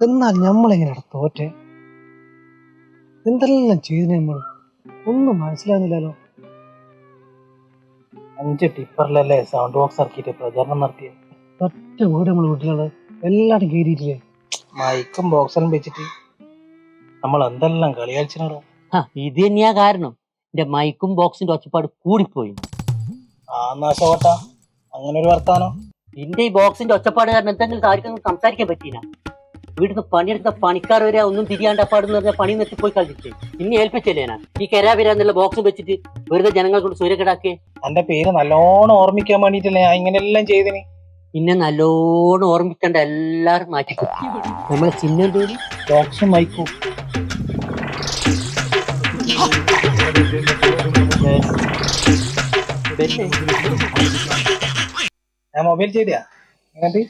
എന്നാൽ നമ്മളെങ്ങനെയാണ് തോറ്റെ? എന്തെല്ലാം ചെയ്തു നമ്മൾ ഒന്നും മനസ്സിലാകുന്നില്ലല്ലോ. 5 ടിപ്പറിലല്ലേ സൗണ്ട് ബോക്സ് ഇറക്കിയിട്ട് പ്രചരണം നടത്തിയത്. ഒറ്റ വീട് നമ്മൾ വീട്ടിലുള്ളത് എല്ലാവരും കയറിയിട്ടില്ലേ? മൈക്കും ബോക്സെല്ലാം വെച്ചിട്ട് നമ്മൾ എന്തെല്ലാം കളി കളിച്ചിട്ടുണ്ടോ. ഇത് തന്നെയാ കാരണം. എന്റെ മൈക്കും ബോക്സിന്റെ ഒച്ചപ്പാട് കൂടിപ്പോയി. ആ നാശോട്ട അങ്ങനെ ഒരു വർത്താനം. എന്റെ ഈ ബോക്സിന്റെ ഒച്ചപ്പാട് കാരണം എന്തെങ്കിലും കാര്യങ്ങൾ സംസാരിക്കാൻ പറ്റിയില്ല. വീട്ടിൽ പണിയെടുത്ത പണിക്കാർ വരെ ഒന്നും തിരിയാണ്ട് അപ്പാടെന്ന് പറഞ്ഞാൽ പണി നിർത്തി പോയി കളിച്ചിട്ട് ഇനി ഏൽപ്പിച്ചല്ലേ ഞാൻ ഈ കരാവിരാന്നുള്ള ബോക്സ് വെച്ചിട്ട് വെറുതെ ജനങ്ങൾ കൊണ്ട് സൂര്യക്കിടാക്കി. എന്റെ പേര് നല്ലോണം ഓർമ്മിക്കാൻ വേണ്ടിട്ടല്ലേ ഞാൻ ഇങ്ങനെല്ലാം ചെയ്തിന്. പിന്നെ നല്ലോണം ഓർമ്മിക്കേണ്ട എല്ലാരും മാറ്റി നമ്മളെ ചിഹ്നം പേര് ബോക്സും മൈക്കും. ഞാൻ മൊബൈൽ ചെയ്തയാ എന്നിട്ട്